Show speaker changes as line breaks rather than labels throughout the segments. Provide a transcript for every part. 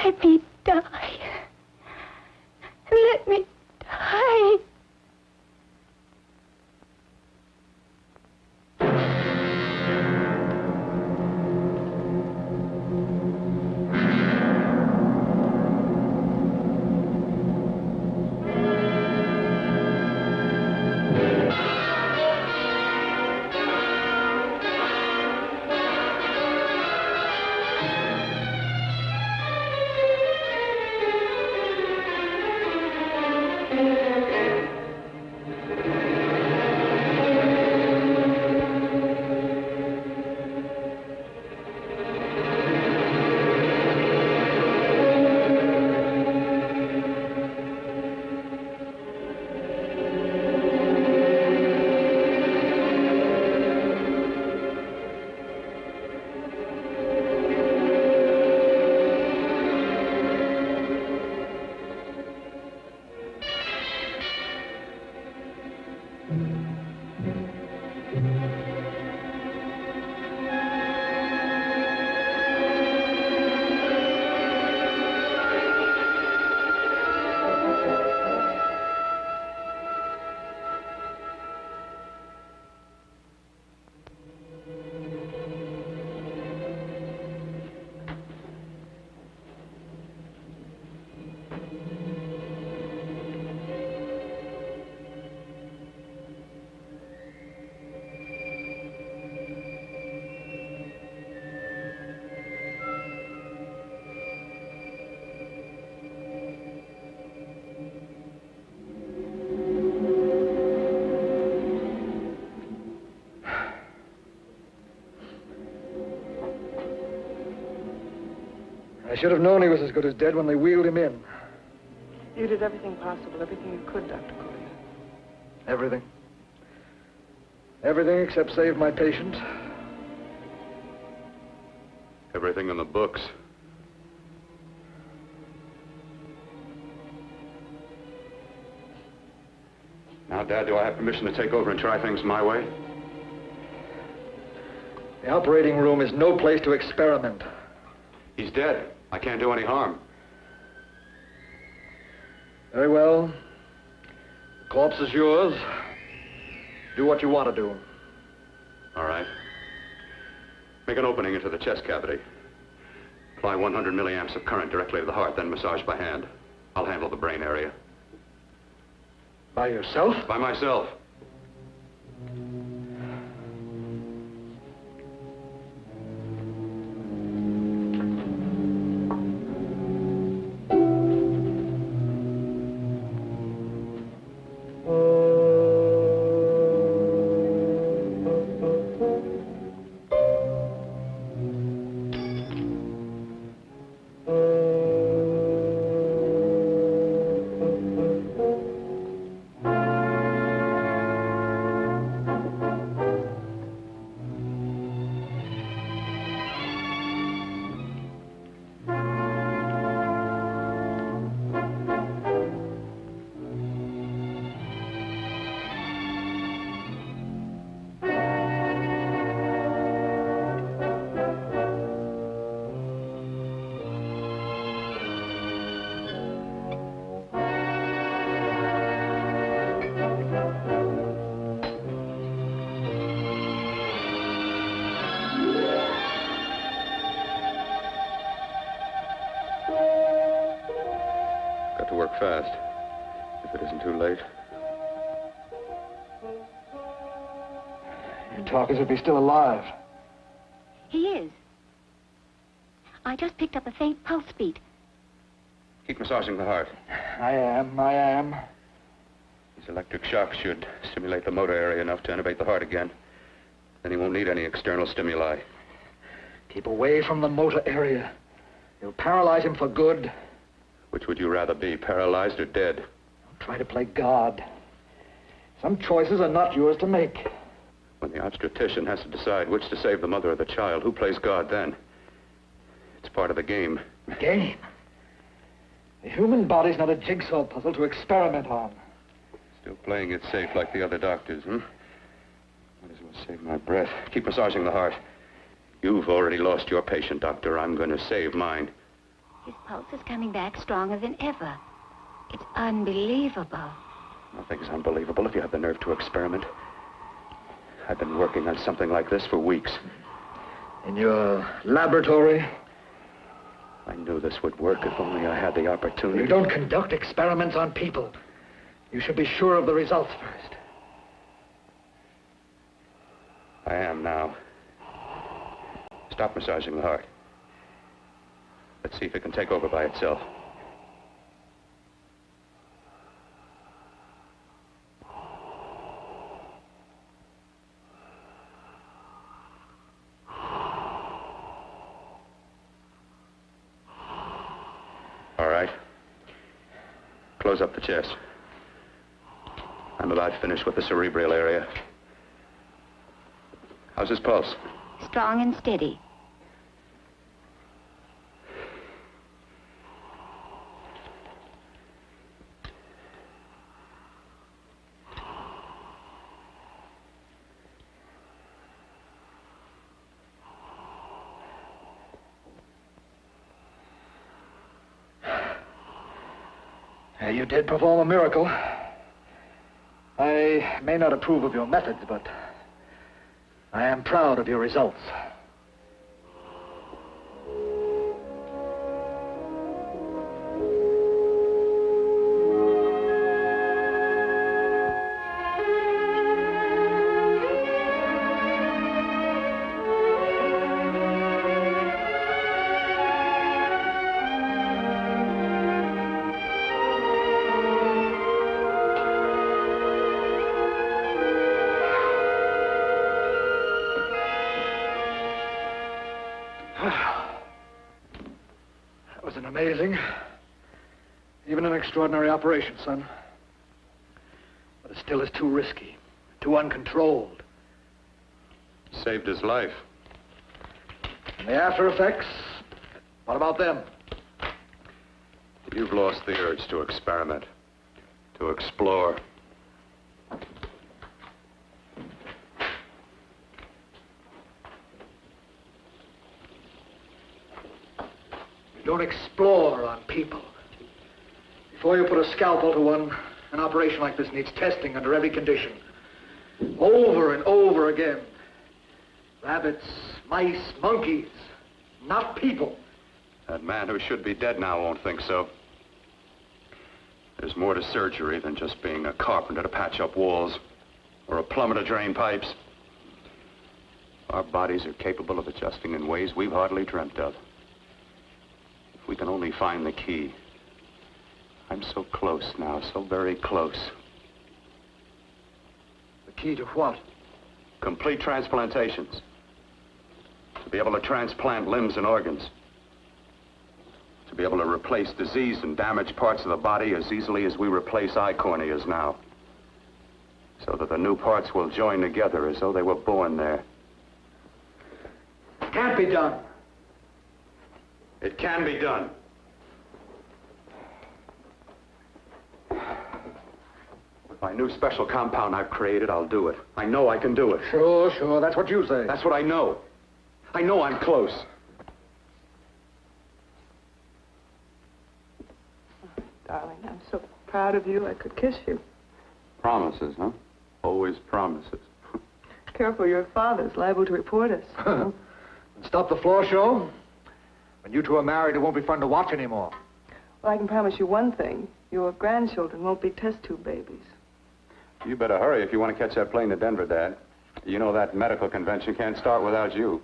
Let me die. Let me die.
I should have known he was as good as dead when they wheeled him in.
You did everything possible, everything you could, Dr. Collier.
Everything. Everything except save my patient.
Everything in the books. Now, Dad, do I have permission to take over and try things my way?
The operating room is no place to experiment.
He's dead. I can't do any harm.
Very well. The corpse is yours. Do what you want to do.
All right. Make an opening into the chest cavity. Apply 100 milliamps of current directly to the heart, then massage by hand. I'll handle the brain area.
By yourself?
By myself. Got to work fast, if it isn't too late.
You talk as if he's still alive.
He is. I just picked up a faint pulse beat.
Keep massaging the heart.
I am.
These electric shocks should stimulate the motor area enough to innervate the heart again. Then he won't need any external stimuli.
Keep away from the motor area. You'll paralyze him for good.
Which would you rather be, paralyzed or dead?
Don't try to play God. Some choices are not yours to make.
When the obstetrician has to decide which to save the mother or the child, who plays God then? It's part of the game.
Game? The human body's not a jigsaw puzzle to experiment on.
Still playing it safe like the other doctors, hmm? Might as well save my breath. Keep massaging the heart. You've already lost your patient, Doctor. I'm going to save mine.
His pulse is coming back stronger than ever. It's unbelievable.
Nothing's unbelievable if you have the nerve to experiment. I've been working on something like this for weeks.
In your laboratory?
I knew this would work if only I had the opportunity.
You don't conduct experiments on people. You should be sure of the results first.
I am now. Stop massaging the heart. Let's see if it can take over by itself. All right. Close up the chest. I'm about finished with the cerebral area. How's his pulse?
Strong and steady.
You did perform a miracle. I may not approve of your methods, but I am proud of your results. That was an amazing, even an extraordinary operation, son. But it still is too risky, too uncontrolled.
Saved his life.
And the after effects, what about them?
You've lost the urge to experiment, to explore.
You don't explore on people. Before you put a scalpel to one, an operation like this needs testing under every condition. Over and over again. Rabbits, mice, monkeys, not people.
That man who should be dead now won't think so. There's more to surgery than just being a carpenter to patch up walls or a plumber to drain pipes. Our bodies are capable of adjusting in ways we've hardly dreamt of. If we can only find the key. I'm so close now, so very close.
The key to what?
Complete transplantations. To be able to transplant limbs and organs. To be able to replace diseased and damaged parts of the body as easily as we replace eye corneas now. So that the new parts will join together as though they were born there.
It can't be done.
It can be done. With my new special compound I've created, I'll do it. I know I can do it.
Sure, that's what you say.
That's what I know. I know I'm close.
Darling, I'm so proud of you, I could kiss you.
Promises, huh? Always promises.
Careful, your father's liable to report us.
Stop the floor show. When you two are married, it won't be fun to watch anymore.
Well, I can promise you one thing. Your grandchildren won't be test tube babies.
You better hurry if you want to catch that plane to Denver, Dad. You know that medical convention can't start without you.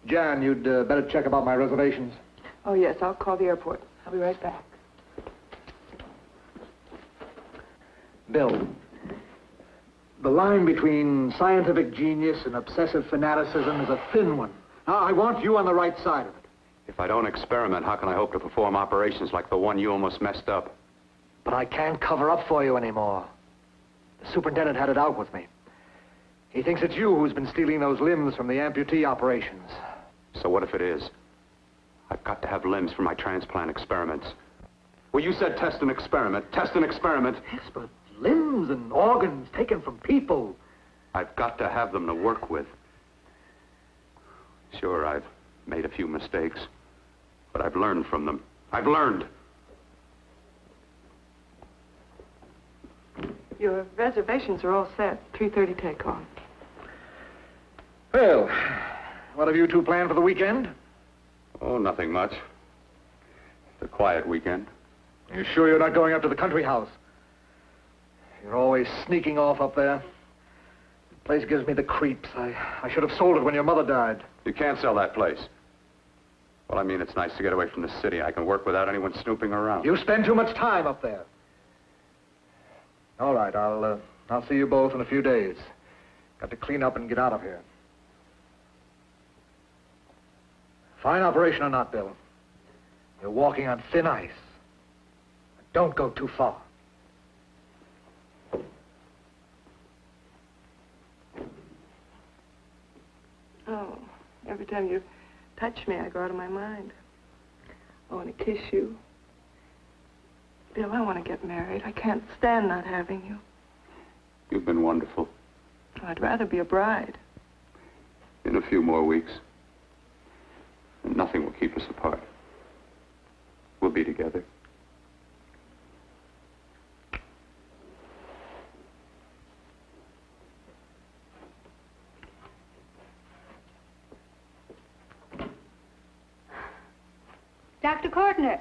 Jan, you'd better check about my reservations.
Oh, yes, I'll call the airport. I'll be right back.
Bill, the line between scientific genius and obsessive fanaticism is a thin one. Now, I want you on the right side of it.
If I don't experiment, how can I hope to perform operations like the one you almost messed up?
But I can't cover up for you anymore. The superintendent had it out with me. He thinks it's you who's been stealing those limbs from the amputee operations.
So what if it is? I've got to have limbs for my transplant experiments. Well, you said test and experiment. Test and experiment.
Yes, but limbs and organs taken from people.
I've got to have them to work with. Sure, I've made a few mistakes. learned from them. I've learned.
Your reservations are all set. 3:30 takeoff.
Well, what have you two planned for the weekend?
Oh, nothing much. It's a quiet weekend.
You sure you're not going up to the country house? You're always sneaking off up there. The place gives me the creeps. I should have sold it when your mother died.
You can't sell that place. Well, I mean, it's nice to get away from the city. I can work without anyone snooping around.
You spend too much time up there. All right, I'll see you both in a few days. Got to clean up and get out of here. Fine operation or not, Bill. You're walking on thin ice. Don't go too far.
Oh, every time you touch me, I go out of my mind. I want to kiss you. Bill, I want to get married. I can't stand not having you.
You've been wonderful.
I'd rather be a bride.
In a few more weeks, and nothing will keep us apart. We'll be together.
Dr. Cordner.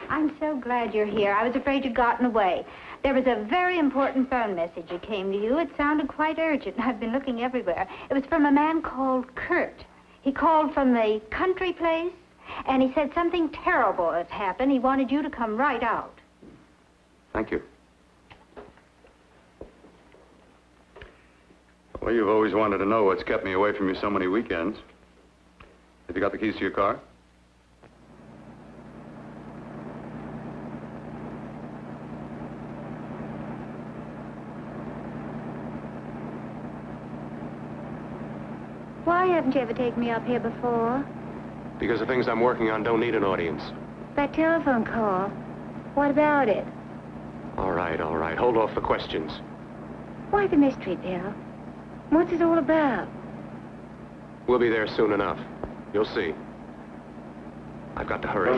I'm so glad you're here. I was afraid you'd gotten away. There was a very important phone message that came to you. It sounded quite urgent. I've been looking everywhere. It was from a man called Kurt. He called from the country place, and he said something terrible had happened. He wanted you to come right out.
Thank you. Well, you've always wanted to know what's kept me away from you so many weekends. Have you got the keys to your car?
Why haven't you ever taken me up here before?
Because the things I'm working on don't need an audience.
That telephone call. What about it?
All right. Hold off the questions.
Why the mystery, Bill? What's it all about?
We'll be there soon enough. You'll see. I've got to hurry.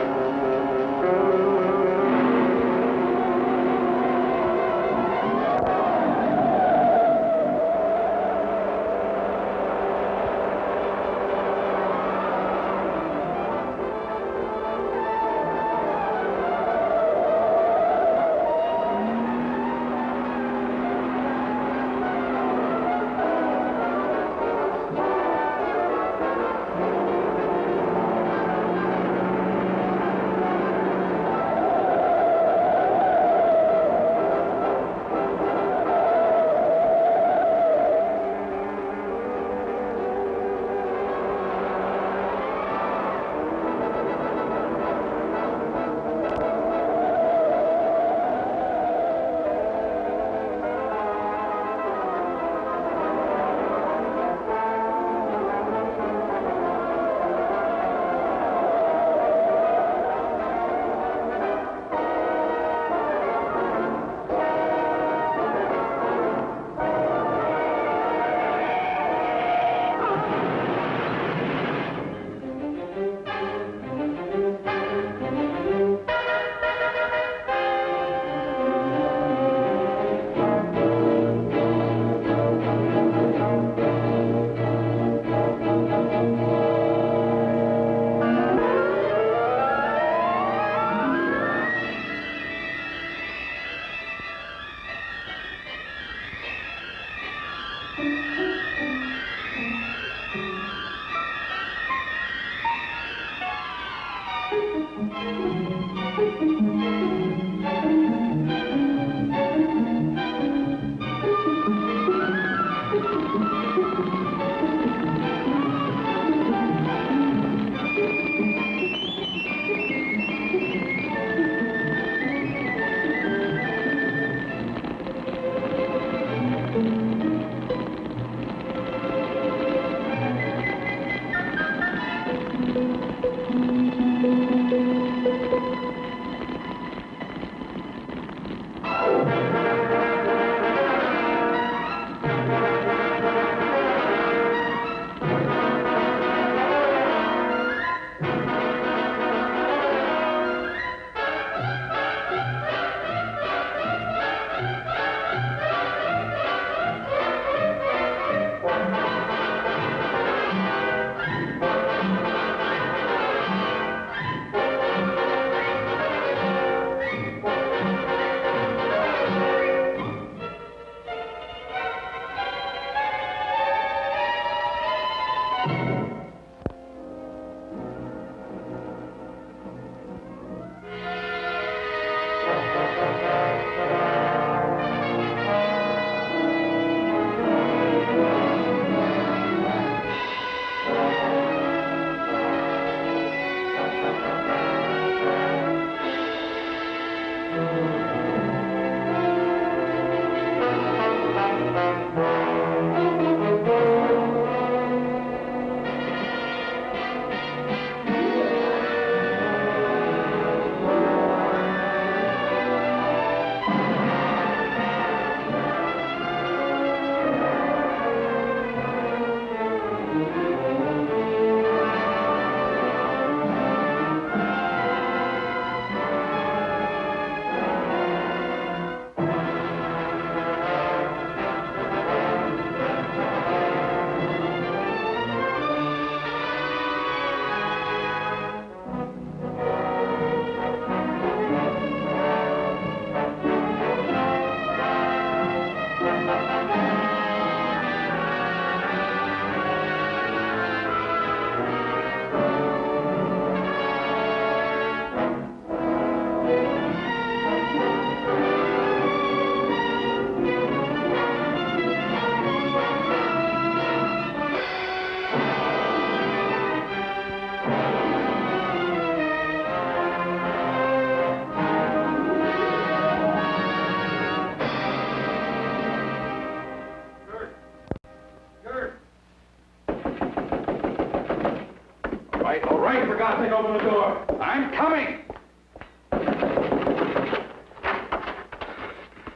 right, all right. For God's sake, open the door.
I'm coming.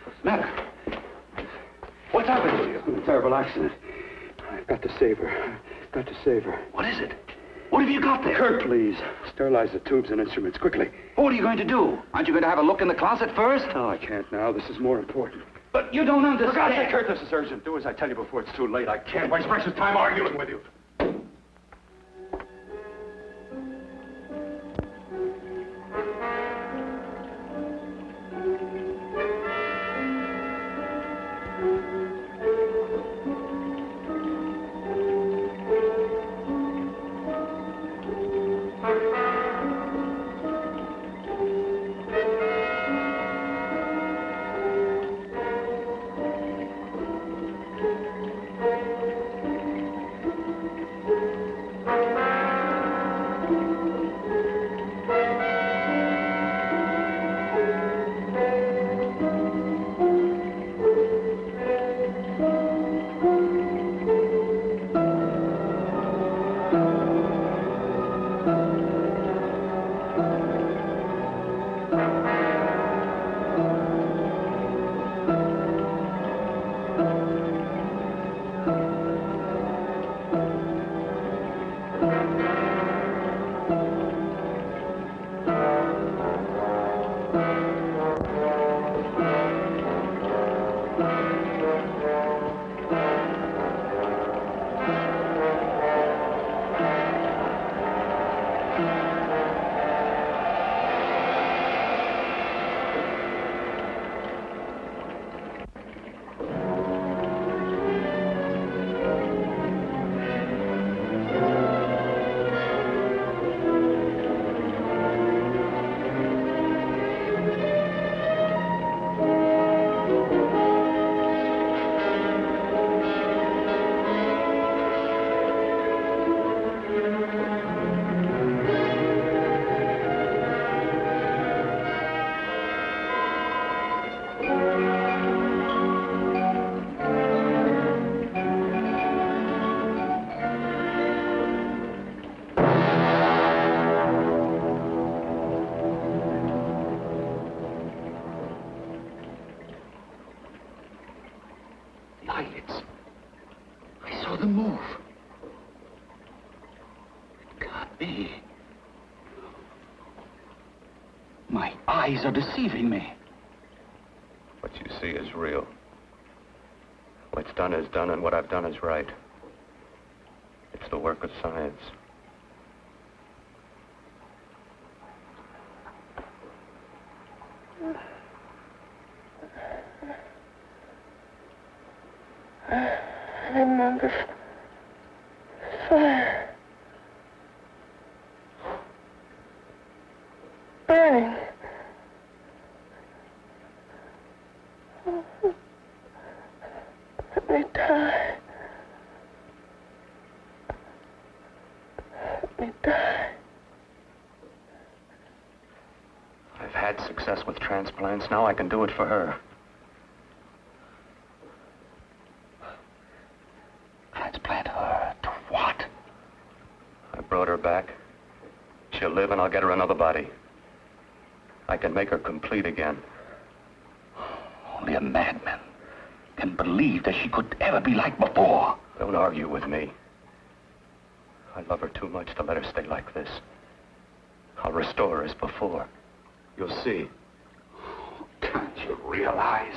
What's the matter? What's happened to you?
A terrible accident. I've got to save her. Got to save her.
What is it? What have you got there?
Kurt, please. Sterilize the tubes and instruments, quickly.
What are you going to do? Aren't you going to have a look in the closet first?
No, I can't now. This is more important.
But you don't understand.
For God's sake, Kurt, this is urgent. Do as I tell you before it's too late. I can't waste precious time arguing with you.
Eyes are deceiving me.
What you see is real. What's done is done, and what I've done is right. It's the work of science.
I remember fire. Burning. Let me die. Let me die.
I've had success with transplants. Now I can do it for her.
Transplant her to what?
I brought her back. She'll live, and I'll get her another body. I can make her complete again.
Only a madman can believe that she could ever be like before.
Don't argue with me. I love her too much to let her stay like this. I'll restore her as before. You'll see.
Can't you realize?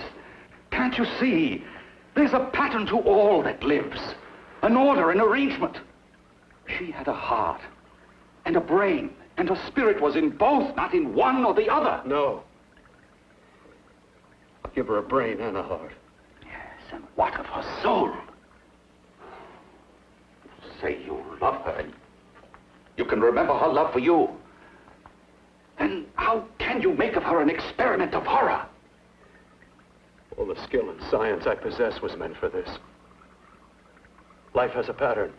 Can't you see? There's a pattern to all that lives. An order, an arrangement. She had a heart and a brain, and her spirit was in both, not in one or the other.
No. I'll give her a brain and a heart.
Yes, and what of her soul? Say you love her, and you can remember her love for you. Then how can you make of her an experiment of horror?
All the skill and science I possess was meant for this. Life has a pattern.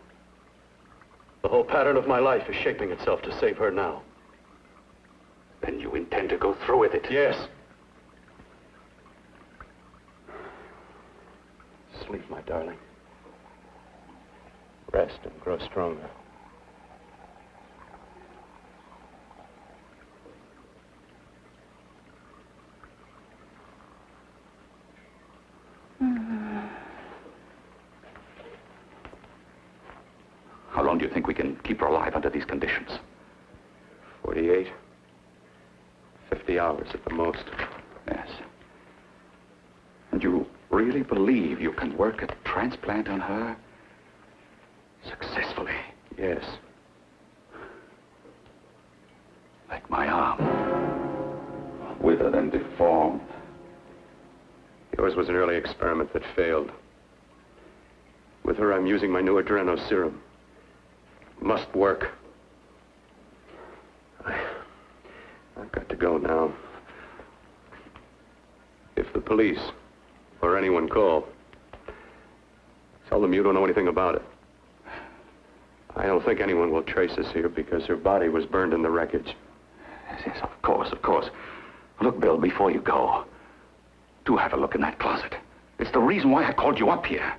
The whole pattern of my life is shaping itself to save her now.
Then you intend to go through with it?
Yes. Sleep, my darling.
Rest and grow stronger.
How long do you think we can keep her alive under these conditions?
48, 50 hours at the most.
Yes. And you really believe you can work a transplant on her successfully?
Yes.
Like my arm. Withered and deformed.
Yours was an early experiment that failed. With her, I'm using my new adreno serum. Must work. I've got to go now. If the police or anyone call, tell them you don't know anything about it. I don't think anyone will trace us here because her body was burned in the wreckage.
Yes, of course, of course. Look, Bill, before you go, do have a look in that closet. It's the reason why I called you up here.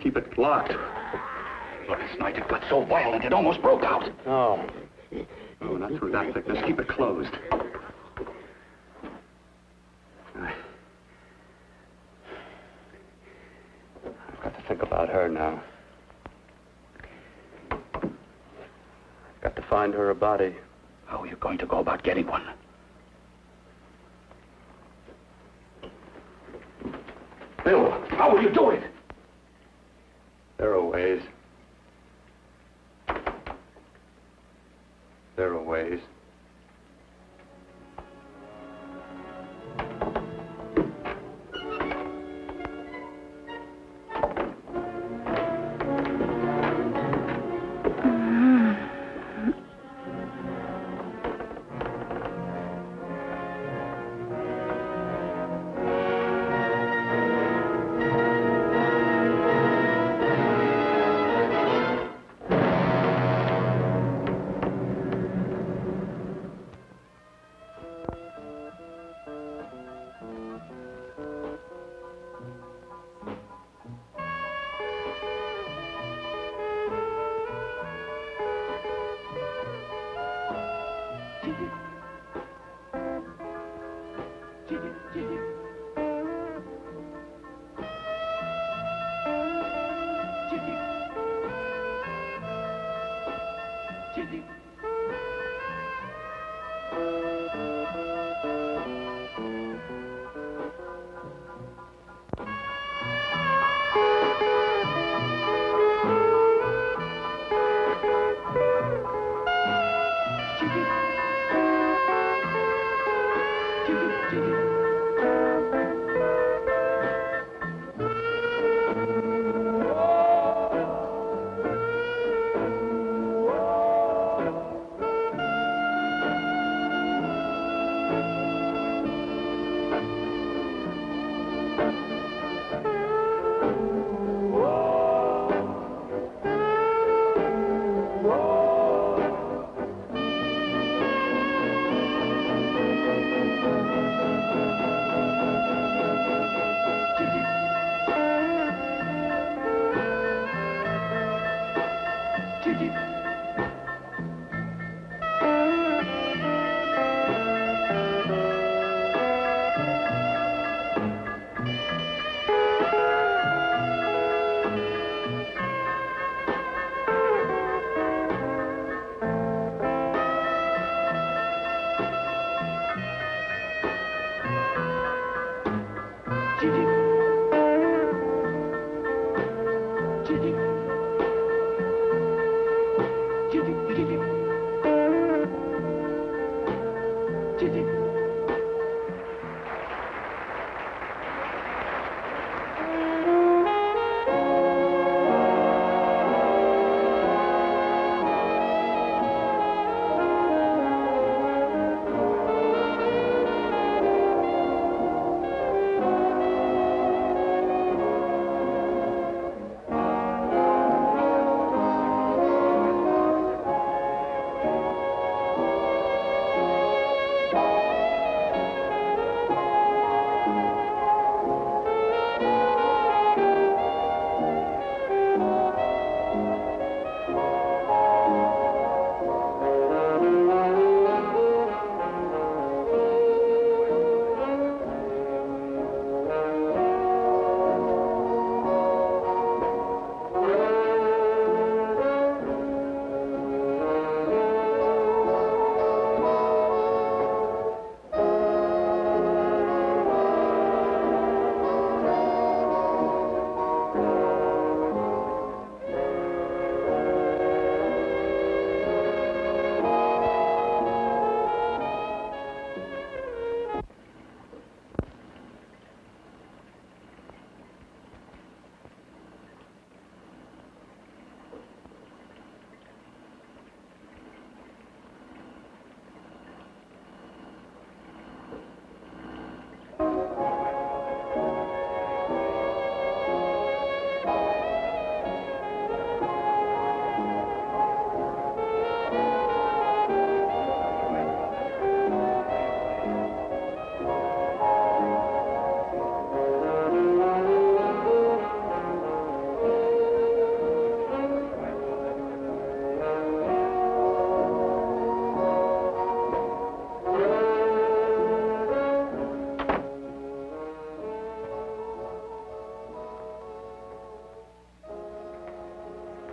Keep it locked.
Last night it got so violent it almost broke out.
Oh. Oh, not through that thickness. Keep it closed. I've got to think about her now. I've got to find her a body.
How are you going to go about getting one? Bill, how will you do it?
There are ways. There are ways.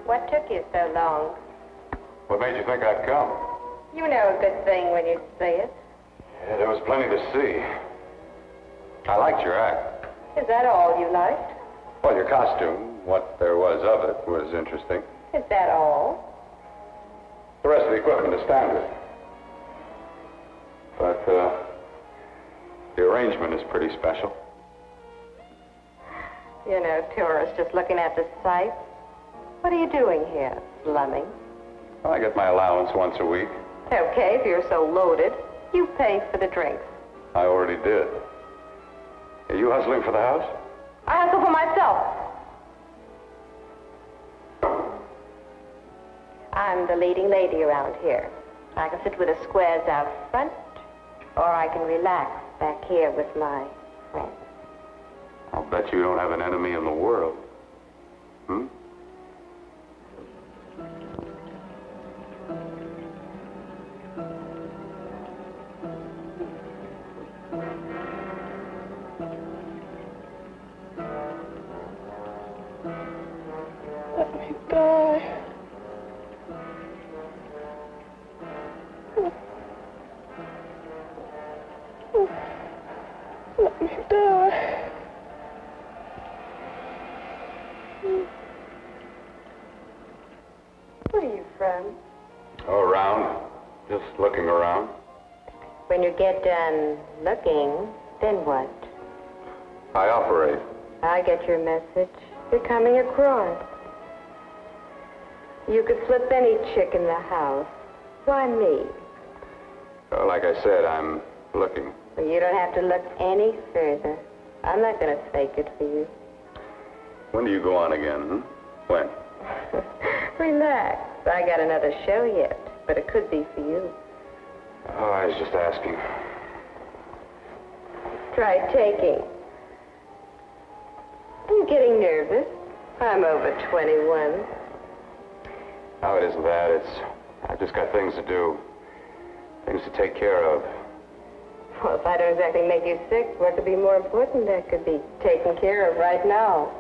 What took you so long?
What made you think I'd come?
You know a good thing when you see it.
Yeah, there was plenty to see. I liked your act.
Is that all you liked?
Well, your costume, what there was of it, was interesting.
Is that all?
The rest of the equipment is standard. But, the arrangement is pretty special.
You know, tourists just looking at the sights. What are you doing here, slumming?
Well, I get my allowance once a week.
Okay, if you're so loaded, you pay for the drinks.
I already did. Are you hustling for the house?
I hustle for myself. I'm the leading lady around here. I can sit with the squares out front, or I can relax back here with my friends.
I'll bet you don't have an enemy in the world. Hmm?
Let me die. Let me die.
Where are you from?
Oh, around. Just looking around.
When you get done looking, then what?
I operate.
I get your message. You're coming across. You could flip any chick in the house. Why me?
Well, like I said, I'm looking.
Well, you don't have to look any further. I'm not going to fake it for you.
When do you go on again, hmm? When?
Relax. I got another show yet, but it could be for you.
Oh, I was just asking.
Try taking. I'm getting nervous. I'm over 21.
No, it isn't that. I've just got things to do. Things to take care of.
Well, if I don't exactly make you sick, what could be more important that could be taken care of right now?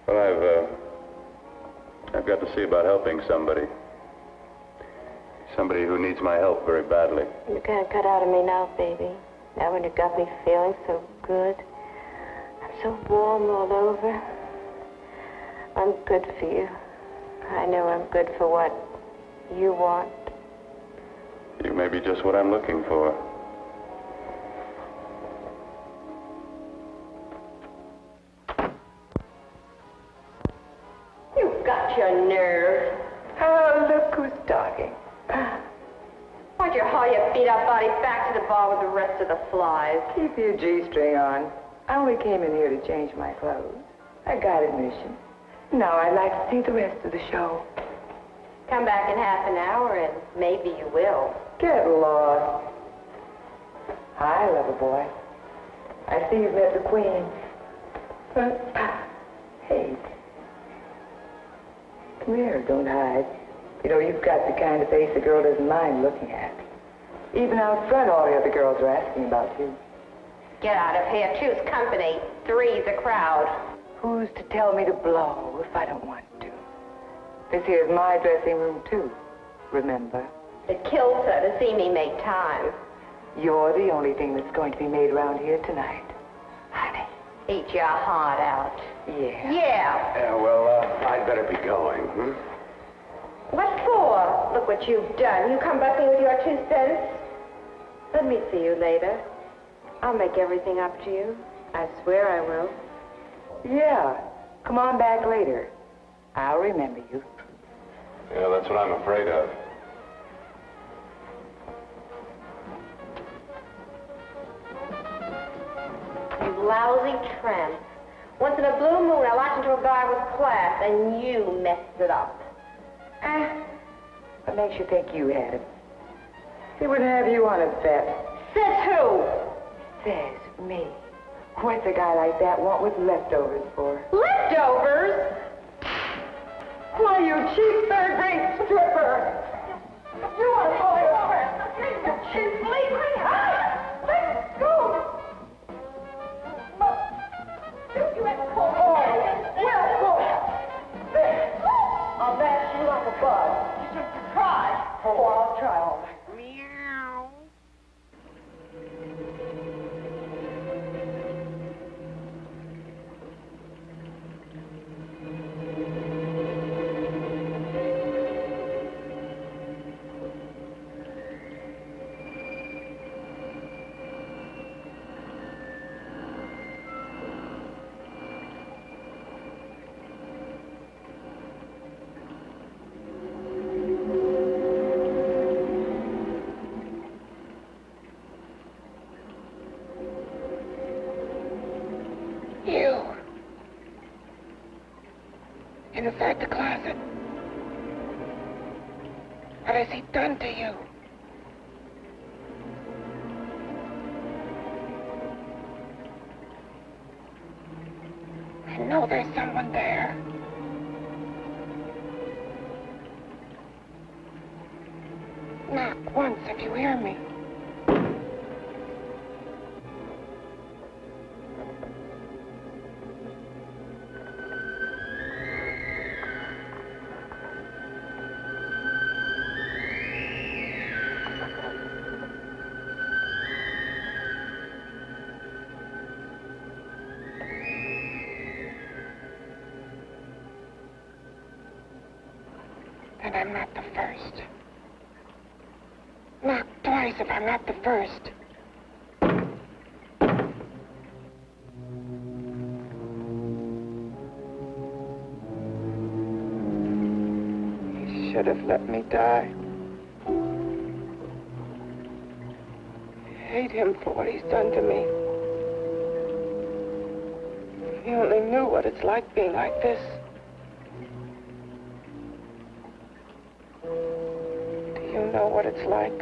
Well, I've got to see about helping somebody. Somebody who needs my help very badly.
You can't cut out of me now, baby. Now when you got me feeling so good. I'm so warm all over. I'm good for you. I know I'm good for what you want.
You may be just what I'm looking for.
You've got your nerve.
Oh, look who's talking.
Why'd you haul your beat-up body back to the bar with the rest of the flies?
Keep your G-string on. I only came in here to change my clothes. I got admission. Now I'd like to see the rest of the show.
Come back in half an hour and maybe you will.
Get lost. Hi, lover boy. I see you've met the queen. Hey. Come here, don't hide. You know, you've got the kind of face a girl doesn't mind looking at. Even out front, all the other girls are asking about you.
Get out of here. Choose company. Three's a crowd.
Who's to tell me to blow if I don't want to? This here's my dressing room, too. Remember?
It kills her to see me make time.
You're the only thing that's going to be made around here tonight. Honey.
Eat your heart out.
Yeah.
Yeah.
Yeah, well, I'd better be going, hmm?
What for? Look what you've done. You come busting with your 2 cents. Let me see you later. I'll make everything up to you. I swear I will.
Yeah. Come on back later. I'll remember you.
Yeah, that's what I'm afraid of.
You lousy tramp. Once in a blue moon, I walked into a bar with class, and you messed it up.
What makes you think you had it? He wouldn't have you on his bet.
Says who?
Says me. What's a guy like that want with leftovers for?
Leftovers?
Why, you cheap third-rate stripper! You want to pull it over? You cheap leave me! Let go! You had to pull me. Well, pull. You. Inside the closet. What has he done to you? I know there's someone there. Knock once if you hear me. And I'm not the first. Knock twice if I'm not the first. He should have let me die. I hate him for what he's done to me. If he only knew what it's like being like this. You know what it's like.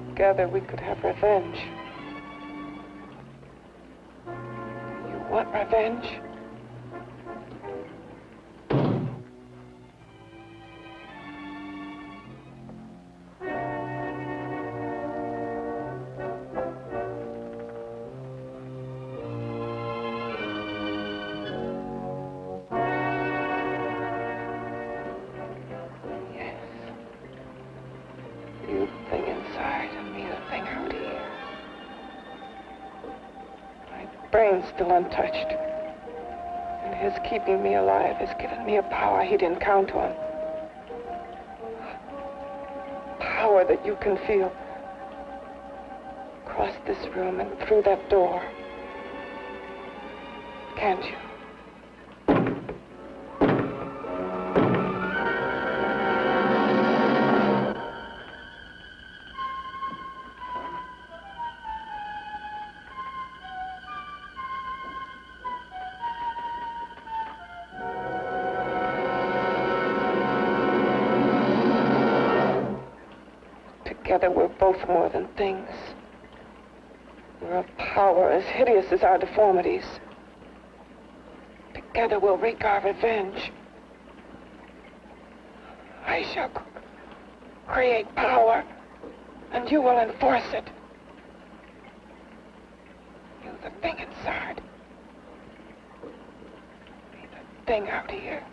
Together we could have revenge. You want revenge? Brain's still untouched. And his keeping me alive has given me a power he didn't count on. Power that you can feel. Across this room and through that door. Can't you? Together we're both more than things. We're a power as hideous as our deformities. Together we'll wreak our revenge. I shall create power, and you will enforce it. You the thing inside. Me the thing out here.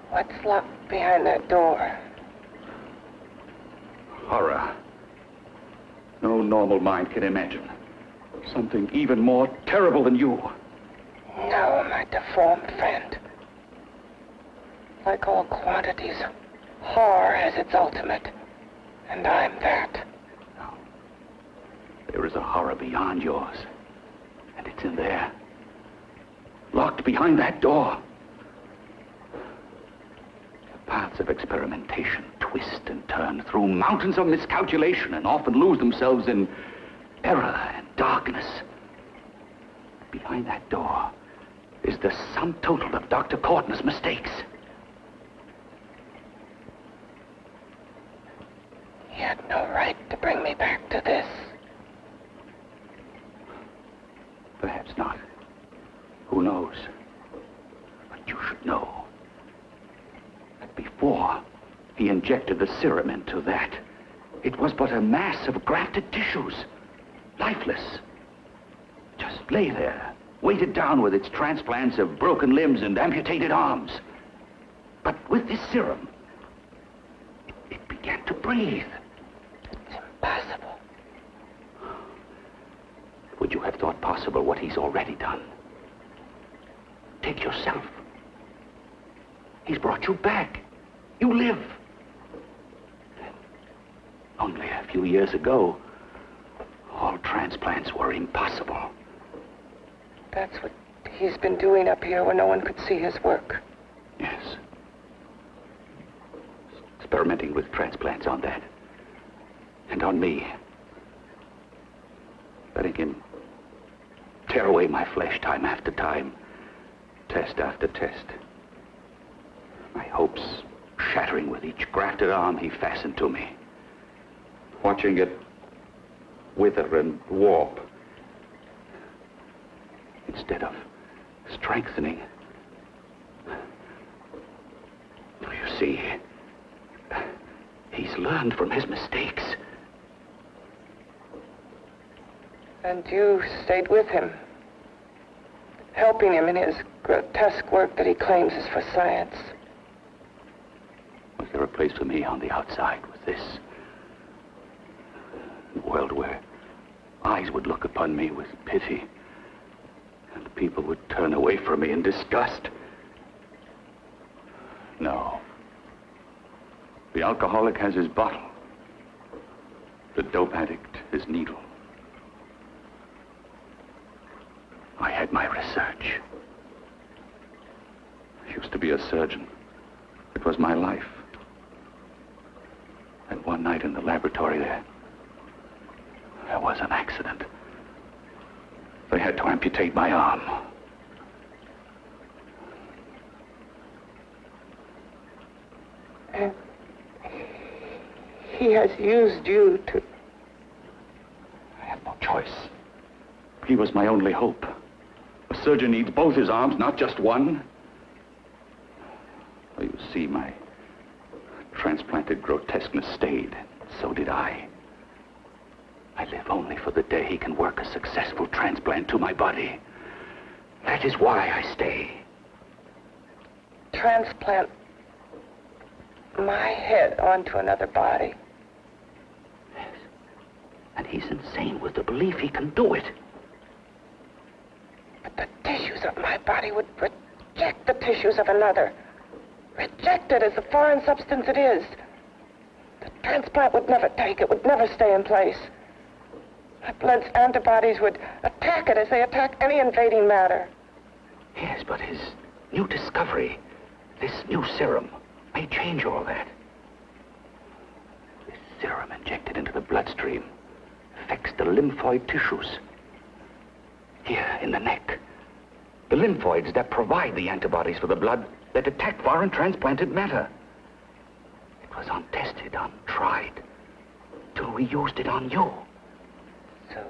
What's locked behind that door?
horror no normal mind can imagine. Something even more terrible than you.
No, my deformed friend. Like all quantities, horror has its ultimate. And I'm that.
No. There is a horror beyond yours. And it's in there. Locked behind that door. The paths of experimentation twist and turn through mountains of miscalculation and often lose themselves in error and darkness. Behind that door is the sum total of Dr. Courtney's mistakes.
He had no right to bring me back to this.
Perhaps not. Who knows? But you should know that before he injected the serum into that, it was but a mass of grafted tissues, lifeless. Just lay there, weighted down with its transplants of broken limbs and amputated arms. But with this serum, it began to breathe.
It's impossible.
Would you have thought possible what he's already done? Take yourself. He's brought you back. You live. Only a few years ago, all transplants were impossible.
That's what he's been doing up here where no one could see his work.
Yes. Experimenting with transplants on that. And on me. Letting him tear away my flesh time after time. Test after test. My hopes shattering with each grafted arm he fastened to me. Watching it wither and warp. Instead of strengthening. Do you see? He's learned from his mistakes.
And you stayed with him, helping him in his grotesque work that he claims is for science.
Was there a place for me on the outside with this? A world where eyes would look upon me with pity, and people would turn away from me in disgust. No. The alcoholic has his bottle. The dope addict his needle. I had my research. I used to be a surgeon. It was my life. And one night in the laboratory there was an accident. They had to amputate my arm.
And he has used you to...
I have no choice. He was my only hope. A surgeon needs both his arms, not just one. Well, you see, my transplanted grotesqueness stayed. So did I. I live only for the day he can work a successful transplant to my body. That is why I stay.
Transplant my head onto another body.
Yes. And he's insane with the belief he can do it.
But the tissues of my body would reject the tissues of another. Reject it as the foreign substance it is. The transplant would never take it, would never stay in place. My blood's antibodies would attack it as they attack any invading matter.
Yes, but his new discovery, this new serum, may change all that. This serum injected into the bloodstream affects the lymphoid tissues. Here, in the neck. The lymphoids that provide the antibodies for the blood that attack foreign transplanted matter. It was untested, untried, till we used it on you.
So,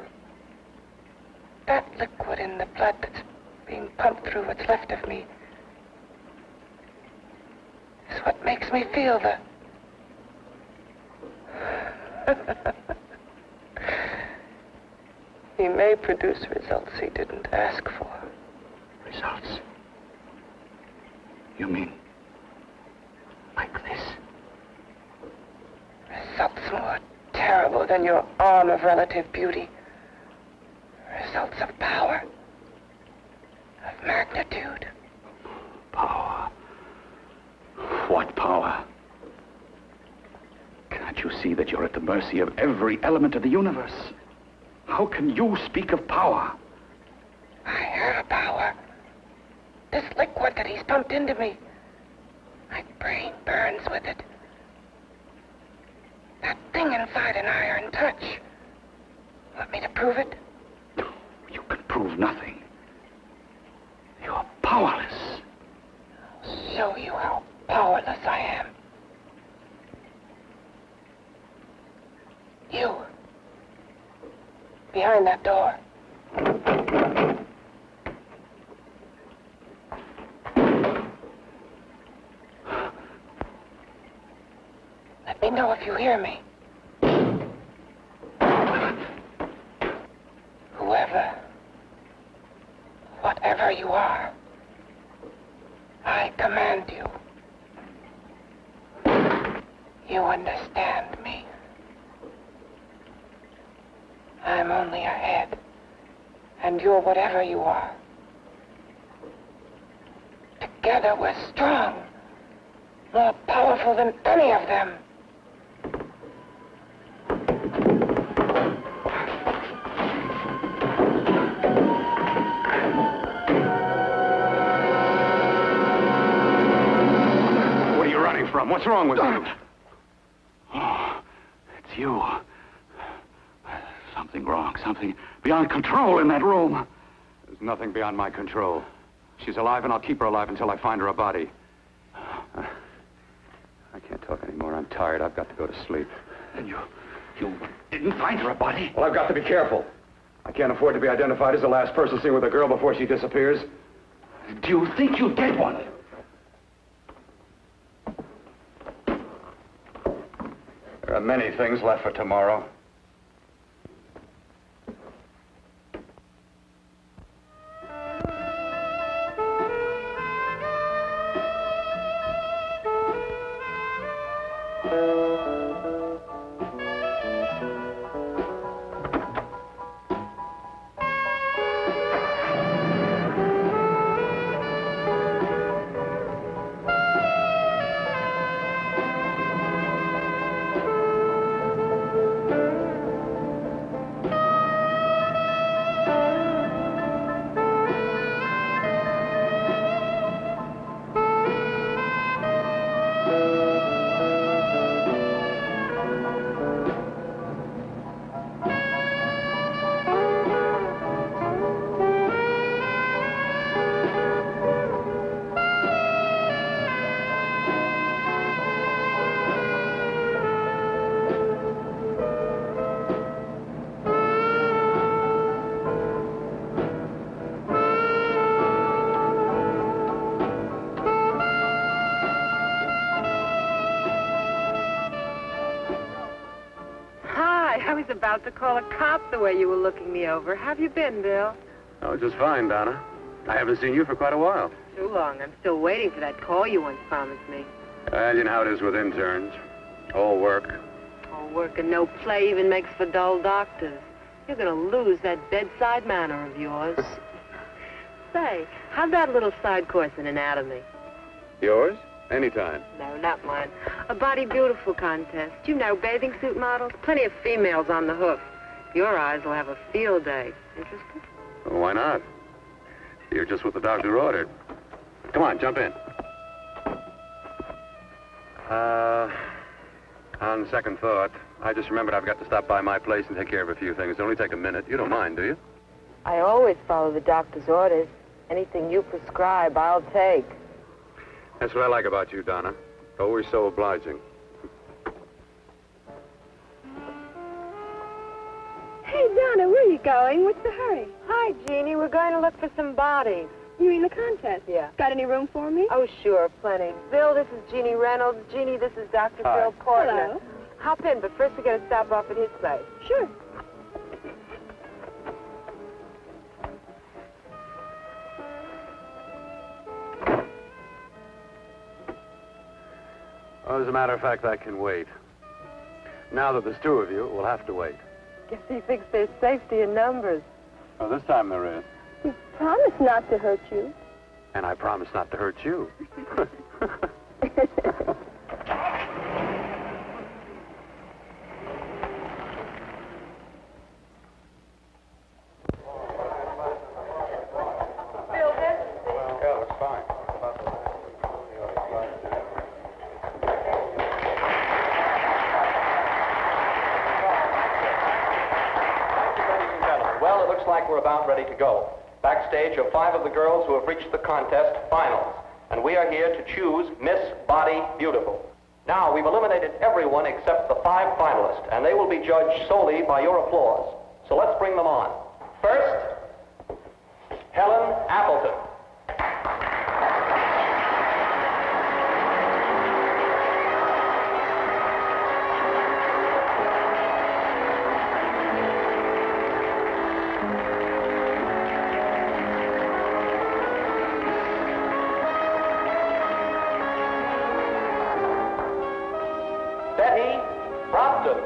that liquid in the blood that's being pumped through what's left of me is what makes me feel the... He may produce results he didn't ask for.
Results? You mean like this?
Results more terrible than your arm of relative beauty. Results of power, of magnitude.
Power. What power? Can't you see that you're at the mercy of every element of the universe? How can you speak of power?
I have power. This liquid that he's pumped into me. My brain burns with it. That thing inside an iron touch. Want me to prove it?
You can prove nothing. You're powerless.
I'll show you how powerless I am. You. Behind that door. Let me know if you hear me. Whoever, whatever you are, I command you. You understand me. I'm only a head, and you're whatever you are. Together we're strong, more powerful than any of them.
What are you running from? What's wrong with you? Oh, it's you. Something wrong, something beyond control in that room.
There's nothing beyond my control. She's alive, and I'll keep her alive until I find her a body. I can't talk anymore. I'm tired. I've got to go to sleep.
And you didn't find her a body?
Well, I've got to be careful. I can't afford to be identified as the last person seen with a girl before she disappears.
Do you think you'll get one?
There are many things left for tomorrow.
I was about to call a cop the way you were looking me over. How have you been, Bill?
Oh, just fine, Donna. I haven't seen you for quite a while.
Too long. I'm still waiting for that call you once promised me.
And you know how it is with interns. All work.
All work and no play even makes for dull doctors. You're going to lose that bedside manner of yours. Say, how'd that little side course in anatomy?
Yours? Anytime.
No, not mine. A Body Beautiful contest. You know, bathing suit models. Plenty of females on the hoof. Your eyes will have a field day. Interested?
Well, why not? You're just what the doctor ordered. Come on, jump in. On second thought, I just remembered I've got to stop by my place and take care of a few things. It'll only take a minute. You don't mind, do you?
I always follow the doctor's orders. Anything you prescribe, I'll take.
That's what I like about you, Donna. Always so obliging.
Hey, Donna, where are you going? What's the hurry?
Hi, Jeannie. We're going to look for some bodies.
You mean the contest?
Yeah.
Got any room for me?
Oh, sure, plenty. Bill, this is Jeannie Reynolds. Jeannie, this is Dr.
Hi.
Bill Portner.
Hello.
Hop in, but first we got to stop off at his place.
Sure.
Well, as a matter of fact, I can wait.
Now that there's two of you, we'll have to wait.
Guess he thinks there's safety in numbers.
Well, this time there is.
You promised not to hurt you.
And I promise not to hurt you.
Well, it looks like we're about ready to go. Backstage are 5 of the girls who have reached the contest finals, and we are here to choose Miss Body Beautiful. Now, we've eliminated everyone except the 5 finalists, and they will be judged solely by your applause. So let's bring them on. First, Helen Appleton. Betty Brompton.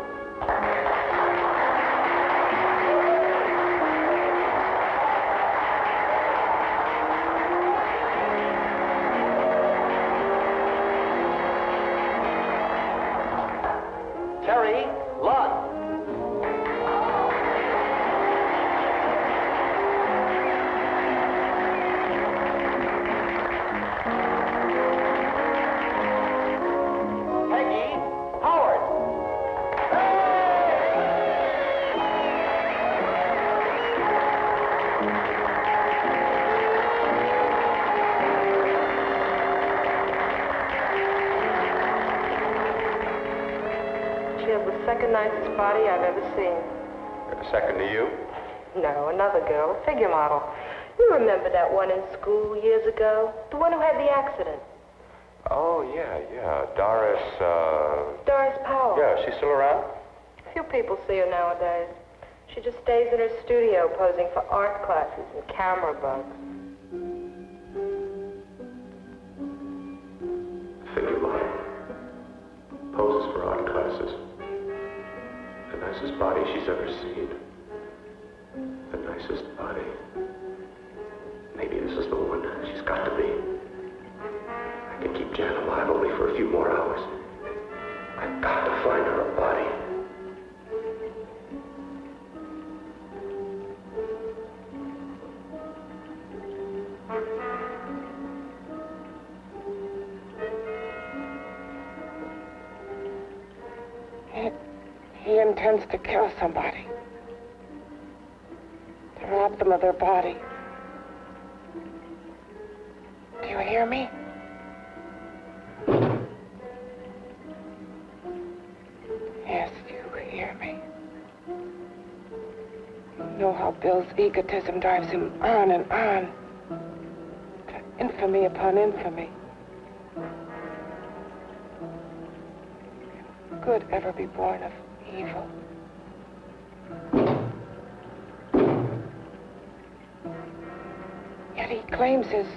Terry Lund. Peggy Howard.
She has the second nicest body I've ever seen.
Second to you?
No, another girl, a figure model. You remember that one in school years ago? The one who had the accident.
Oh, yeah. Doris,
Doris Powell.
Yeah, she's still around?
Few people see her nowadays. She just stays in her studio posing for art classes and camera bugs.
Figure model. Poses for art classes. The nicest body she's ever seen. The nicest body. Maybe this is the one. She's got to be. I can keep Jan alive only for a few more hours. I've got to find her a body.
He intends to kill somebody. To rob them of their body. Do you hear me? Yes, you hear me. You know how Bill's egotism drives him on and on. To infamy upon infamy. Can good ever be born of evil? Yet he claims his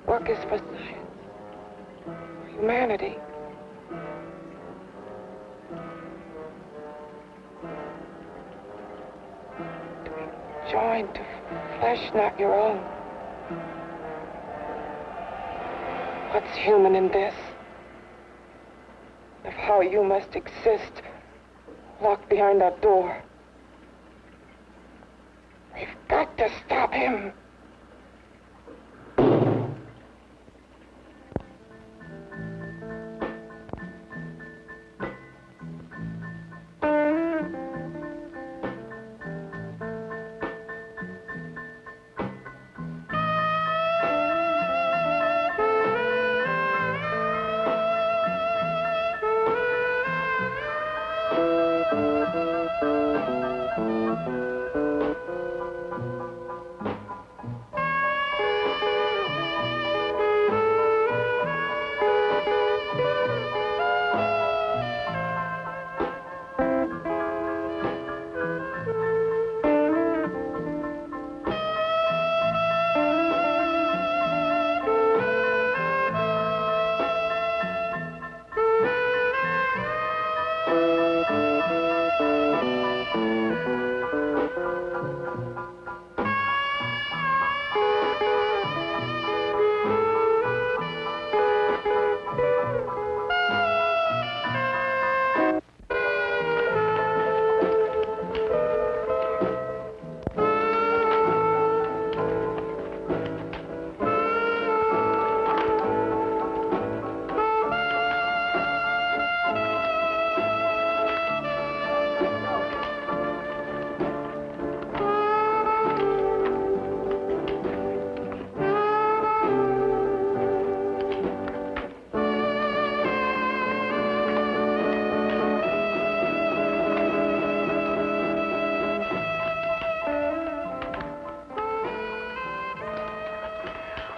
work is for science, for humanity. To be joined to flesh not your own. What's human in this? Of how you must exist, locked behind that door. We've got to stop him.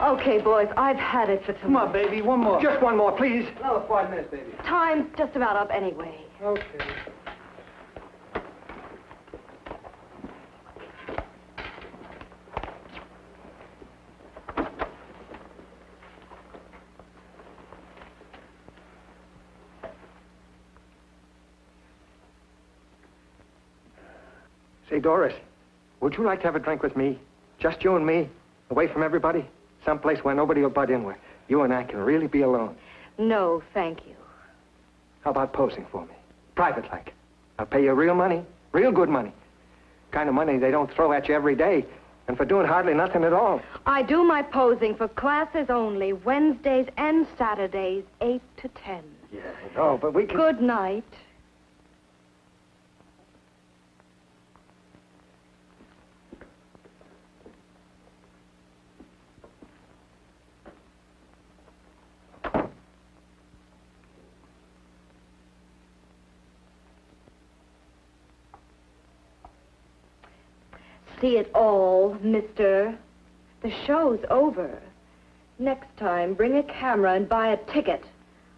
Okay, boys, I've had it for
Come on, baby, one more. Just one more, please.
Another 5 minutes, baby.
Time's just about up anyway.
Okay.
Say, Doris, would you like to have a drink with me? Just you and me, away from everybody? Someplace where nobody will butt in, where you and I can really be alone.
No, thank you.
How about posing for me? Private like. I'll pay you real money, real good money. Kind of money they don't throw at you every day, and for doing hardly nothing at all.
I do my posing for classes only, Wednesdays and Saturdays, 8 to 10.
Yeah, I know, but we can...
Good night. See it all, mister. The show's over. Next time, bring a camera and buy a ticket.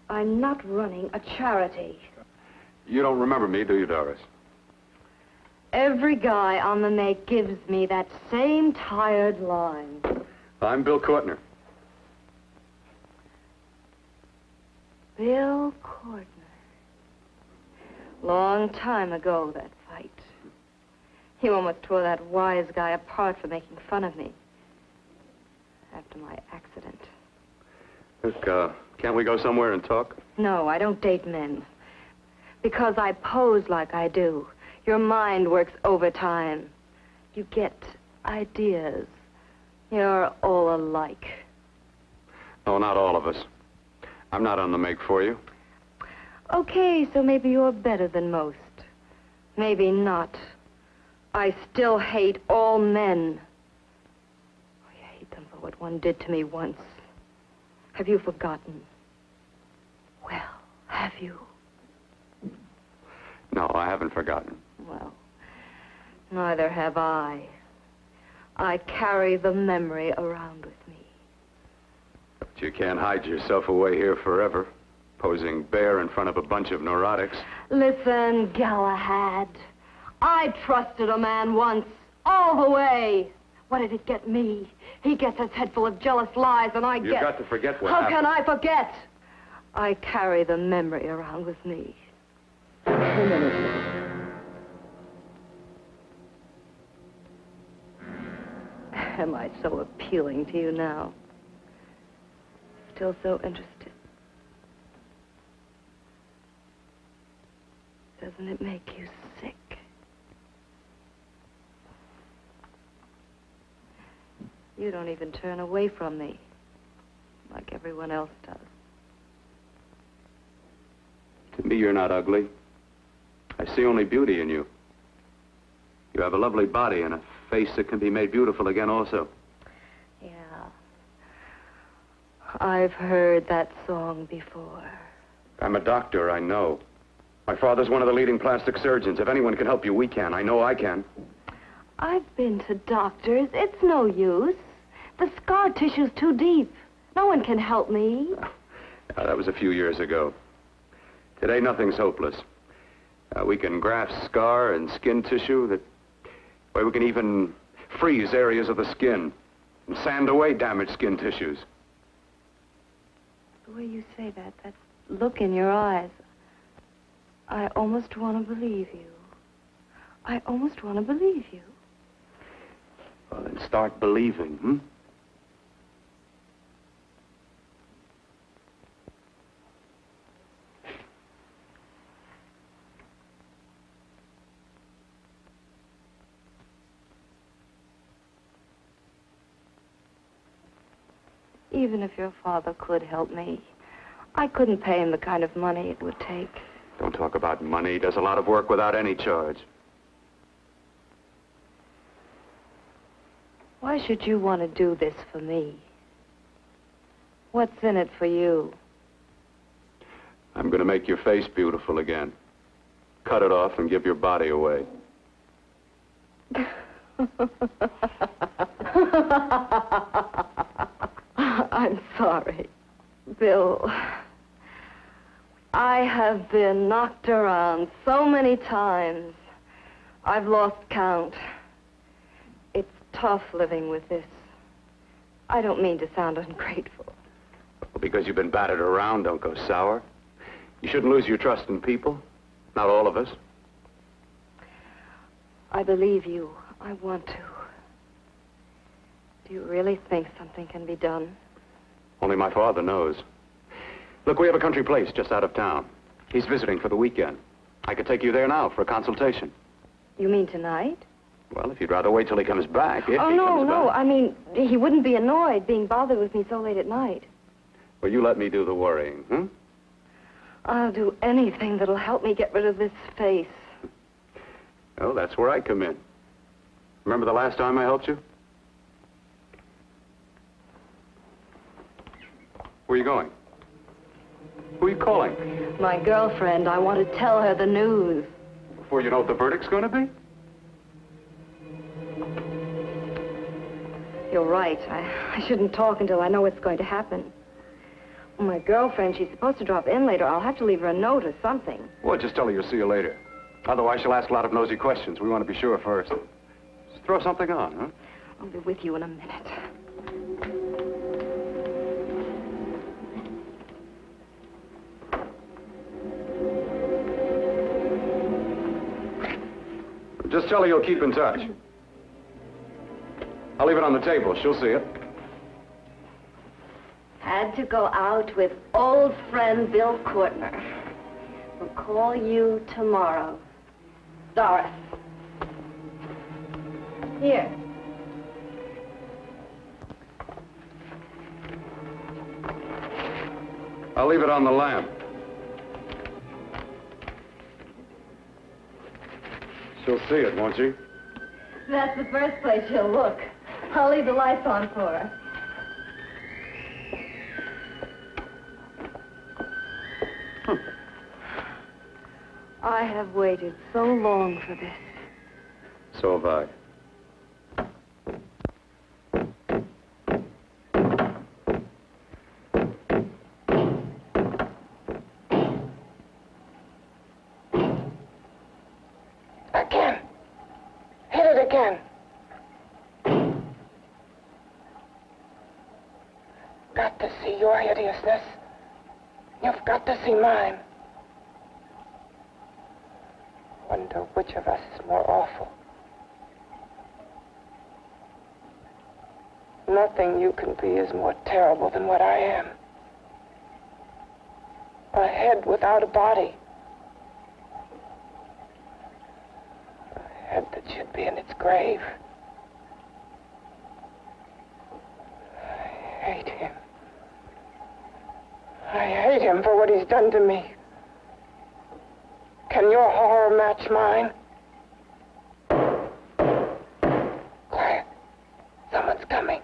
I'm not running a charity.
You don't remember me, do you, Doris?
Every guy on the make gives me that same tired line.
I'm Bill Courtner.
Bill Courtner. Long time ago, that fight. You almost tore that wise guy apart for making fun of me. After my accident.
Look, can't we go somewhere and talk?
No, I don't date men. Because I pose like I do. Your mind works overtime. You get ideas. You're all alike.
Oh, not all of us. I'm not on the make for you.
Okay, so maybe you're better than most. Maybe not. I still hate all men. I hate them for what one did to me once. Have you forgotten? Well, have you?
No, I haven't forgotten.
Well, neither have I. I carry the memory around with me.
But you can't hide yourself away here forever, posing bare in front of a bunch of neurotics.
Listen, Galahad. I trusted a man once, all the way. What did it get me? He gets his head full of jealous lies, and I get...
You've got to forget what
How
happened.
can I forget? I carry the memory around with me. Am I so appealing to you now? Still so interested? Doesn't it make you sick? You don't even turn away from me, like everyone else does.
To me, you're not ugly. I see only beauty in you. You have a lovely body and a face that can be made beautiful again also.
Yeah. I've heard that song before.
I'm a doctor, I know. My father's one of the leading plastic surgeons. If anyone can help you, we can. I know I can.
I've been to doctors. It's no use. The scar tissue's too deep. No one can help me.
That was a few years ago. Today, nothing's hopeless. We can graft scar and skin tissue that... Well, we can even freeze areas of the skin and sand away damaged skin tissues.
The way you say that look in your eyes, I almost want to believe you. I almost want to believe you.
Well, then start believing, hmm?
Even if your father could help me, I couldn't pay him the kind of money it would take.
Don't talk about money. He does a lot of work without any charge.
Why should you want to do this for me? What's in it for you?
I'm going to make your face beautiful again. Cut it off and give your body away.
I'm sorry. Bill, I have been knocked around so many times. I've lost count. It's tough living with this. I don't mean to sound ungrateful.
Well, because you've been battered around, don't go sour. You shouldn't lose your trust in people. Not all of us.
I believe you. I want to. Do you really think something can be done?
Only my father knows. Look, we have a country place just out of town. He's visiting for the weekend. I could take you there now for a consultation.
You mean tonight?
Well, if you'd rather wait till he comes back, if he
no,
comes
no.
back.
I mean, he wouldn't be annoyed being bothered with me so late at night.
Well, you let me do the worrying, hmm?
I'll do anything that'll help me get rid of this face.
Oh, that's where I come in. Remember the last time I helped you? Where are you going? Who are you calling?
My girlfriend. I want to tell her the news.
Before you know what the verdict's going to be?
You're right. I shouldn't talk until I know what's going to happen. My girlfriend, she's supposed to drop in later. I'll have to leave her a note or something.
Well, just tell her you'll see you later. Otherwise, she'll ask a lot of nosy questions. We want to be sure first. Just throw something on, huh?
I'll be with you in a minute.
Just tell her you'll keep in touch. I'll leave it on the table. She'll see it.
Had to go out with old friend Bill Courtner. We'll call you tomorrow. Doris. Here.
I'll leave it on the lamp. She'll see it, won't she?
That's the first place she'll look. I'll leave the lights on for her. I have waited so long for this.
So have I.
Again. Hit it again. Got to see your hideousness. You've got to see mine. Wonder which of us is more awful. Nothing you can be is more terrible than what I am. A head without a body. A head that should be in its grave. I hate him. I hate him for what he's done to me. Can your horror match mine? Quiet. Someone's coming.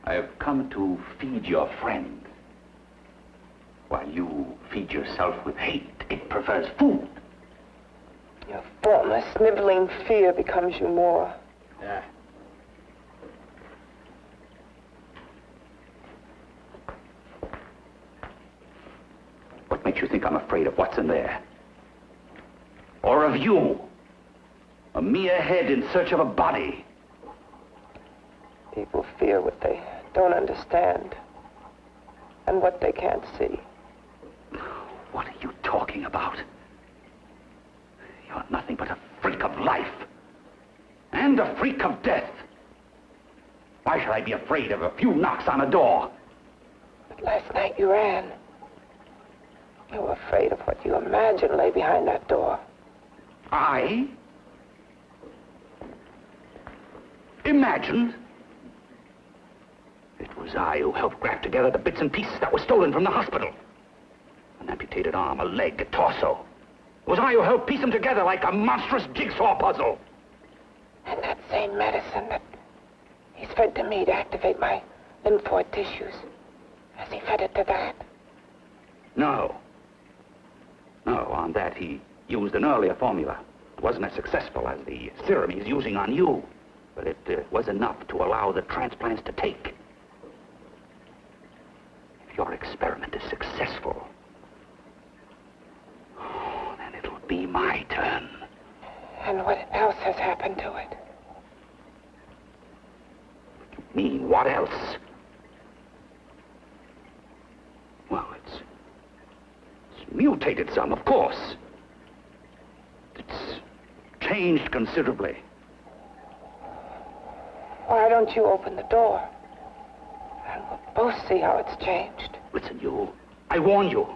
I have come to feed your friend. While you feed yourself with hate, it prefers food.
Your former sniveling fear becomes you more.
Yeah. What makes you think I'm afraid of what's in there? Or of you? A mere head in search of a body.
People fear what they don't understand and what they can't see.
What are you talking about? You're nothing but a freak of life. And a freak of death. Why should I be afraid of a few knocks on a door?
But last night you ran. You were afraid of what you imagined lay behind that door.
I? Imagined? It was I who helped graft together the bits and pieces that were stolen from the hospital. An amputated arm, a leg, a torso. It was I who helped piece them together like a monstrous jigsaw puzzle.
And that same medicine that he's fed to me to activate my lymphoid tissues. Has he fed it to that?
No. No, on that he used an earlier formula. It wasn't as successful as the serum he's using on you, but it was enough to allow the transplants to take. If your experiment is successful, then it'll be my turn.
And what else has happened to it?
You mean, what else? Well, it's mutated some, of course. It's changed considerably.
Why don't you open the door? And we'll both see how it's changed.
Listen, you. I warn you.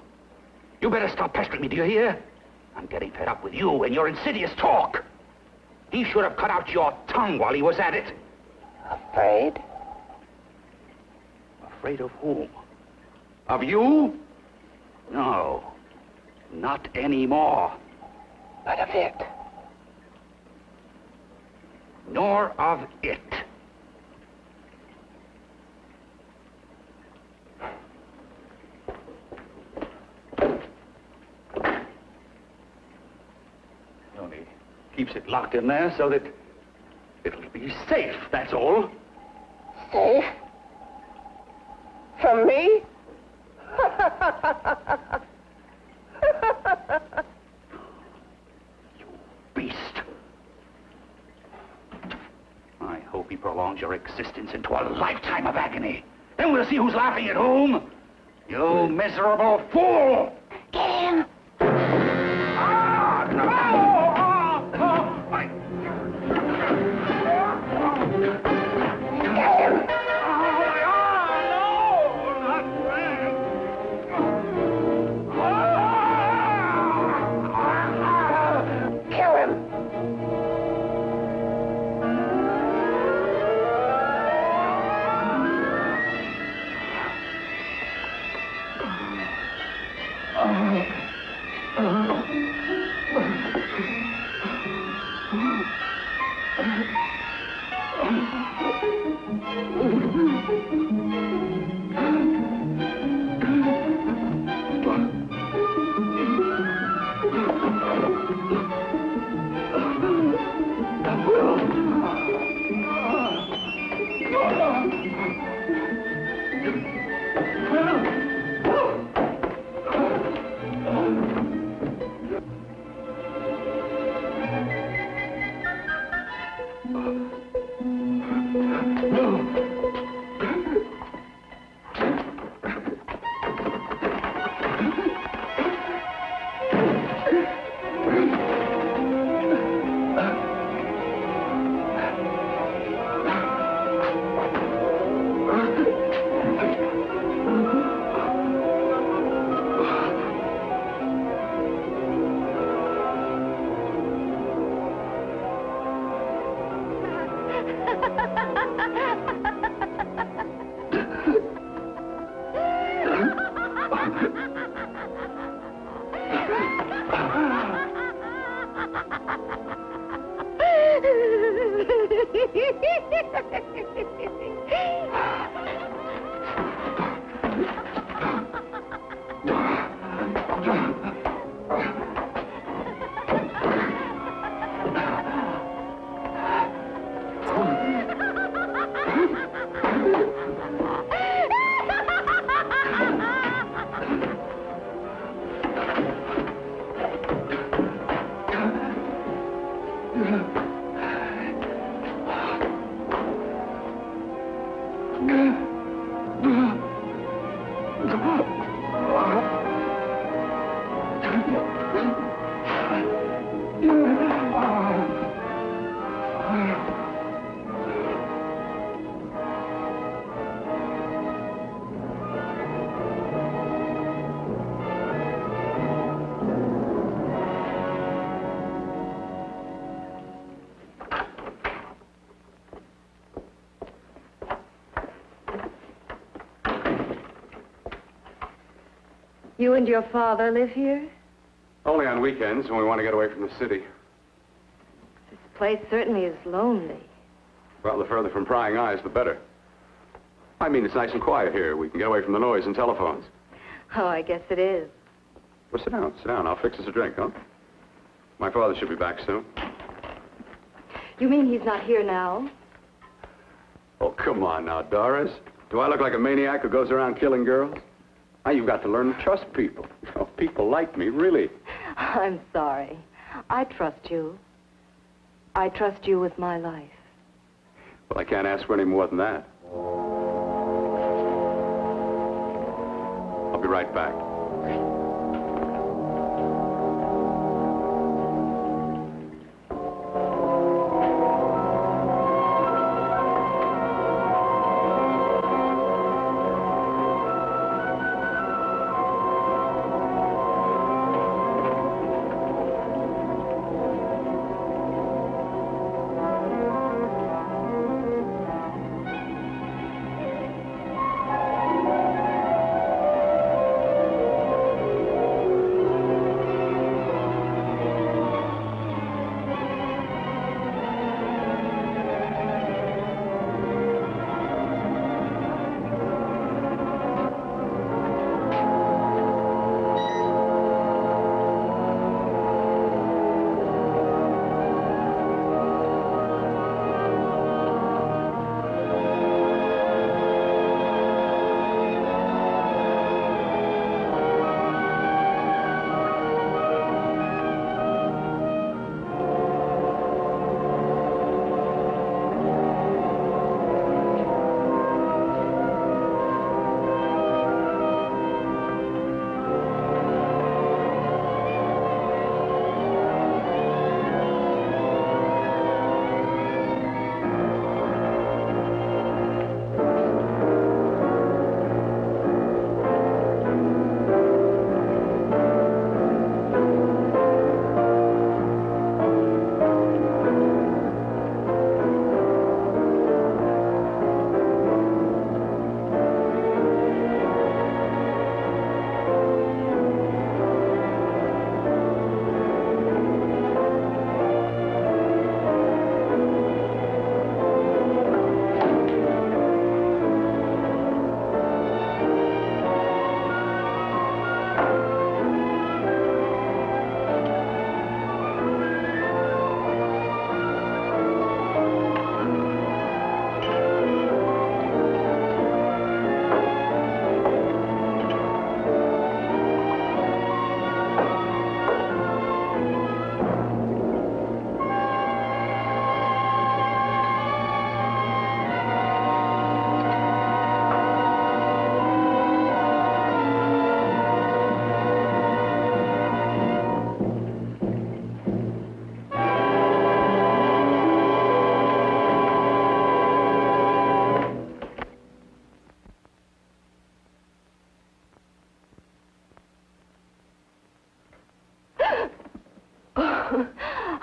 You better stop pestering me, do you hear? I'm getting fed up with you and your insidious talk. He should have cut out your tongue while he was at it.
Afraid?
Afraid of whom? Of you? No. Not anymore.
But of it.
Nor of it. He only keeps it locked in there so that it'll be safe, that's all.
Safe? From me?
You beast. I hope he prolongs your existence into a lifetime of agony. Then we'll see who's laughing at whom. You miserable fool!
Get him!
Ah, no!
Get him! Kill him!
You and your father live here?
Only on weekends when we want to get away from the city.
place certainly is lonely.
Well, the further from prying eyes, the better. I mean, it's nice and quiet here. We can get away from the noise and telephones.
Oh, I guess it is.
Well, sit down, sit down. I'll fix us a drink, huh? My father should be back soon.
You mean he's not here now?
Oh, come on now, Doris. Do I look like a maniac who goes around killing girls? Now, you've got to learn to trust people. You know, people like me, really.
I'm sorry. I trust you. I trust you with my life.
Well, I can't ask for any more than that. I'll be right back.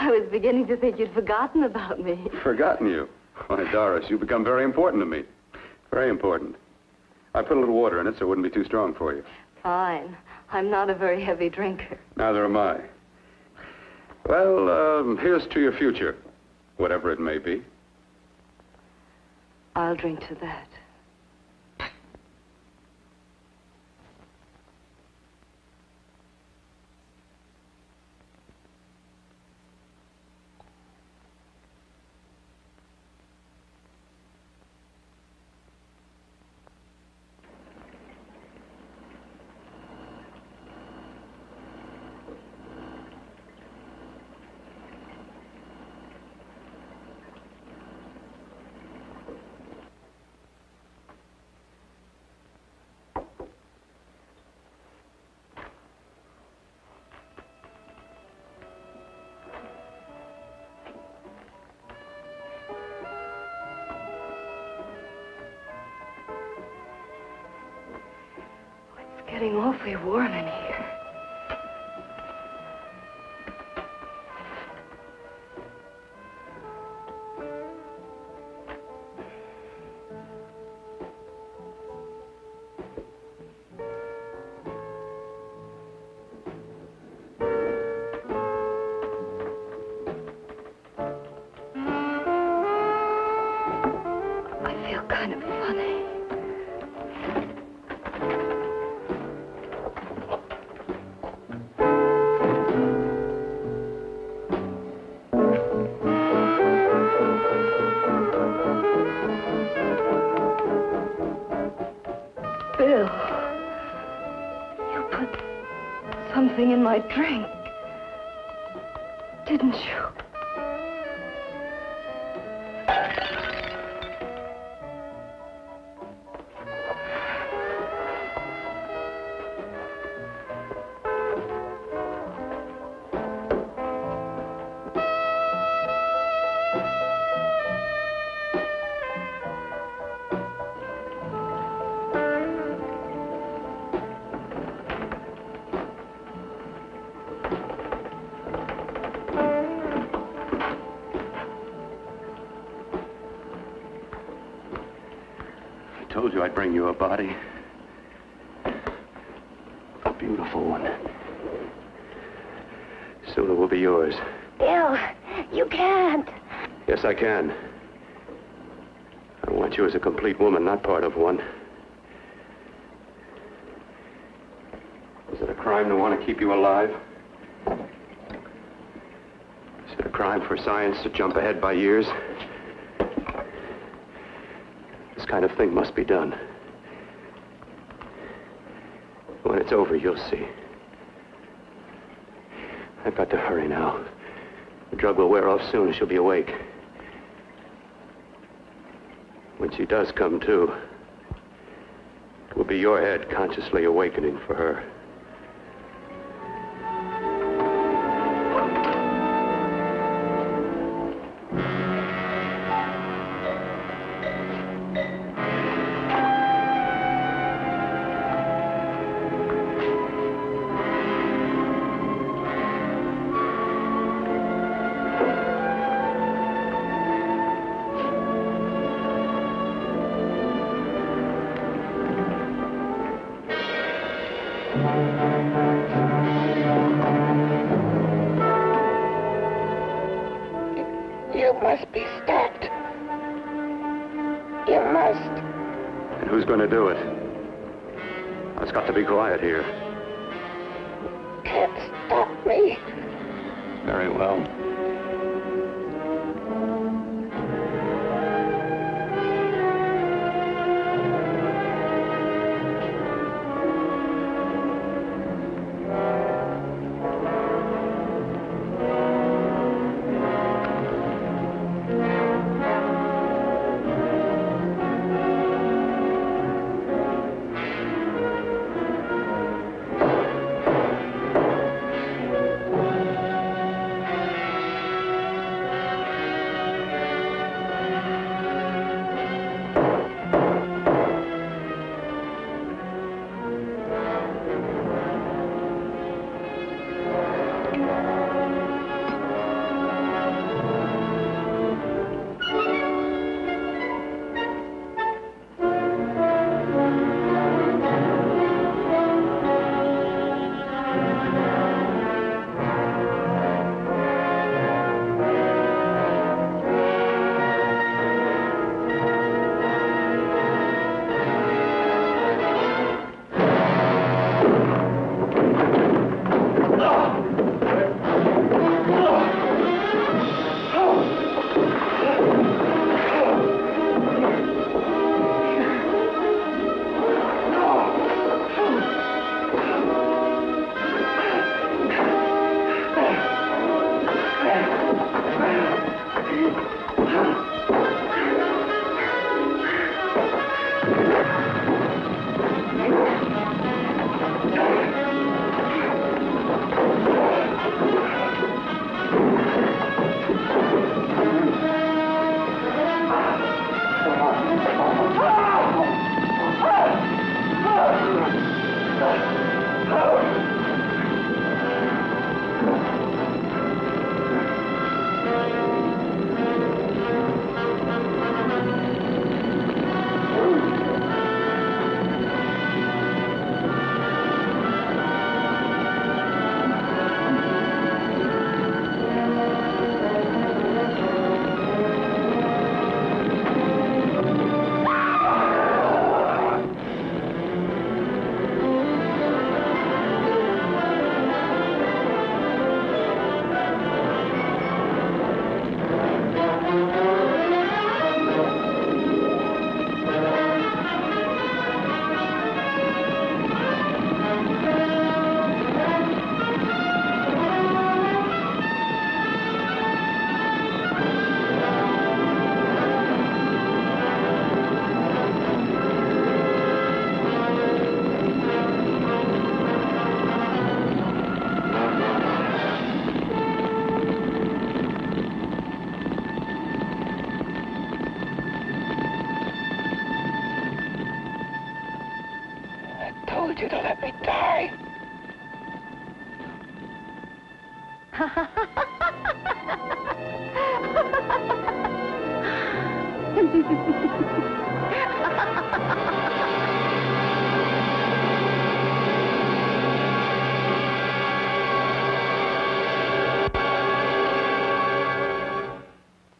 I was beginning to think you'd forgotten about me.
Forgotten you? Why, Doris, you've become very important to me. Very important. I put a little water in it so it wouldn't be too strong for you.
Fine. I'm not a very heavy drinker.
Neither am I. Well, here's to your future, whatever it may be.
I'll drink to that. Getting awfully warm in here. kind of funny. Bill, you put something in my drink, didn't you?
I told you I'd bring you a body. A beautiful one. Soon it will be yours.
Bill, you can't.
Yes, I can. I want you as a complete woman, not part of one. Is it a crime to want to keep you alive? Is it a crime for science to jump ahead by years? This kind of thing must be done. When it's over, you'll see. I've got to hurry now. The drug will wear off soon and she'll be awake. When she does come to, it will be your head consciously awakening for her.
You must be stopped. You must.
And who's going to do it? It's got to be quiet here.
Can't stop me.
Very well.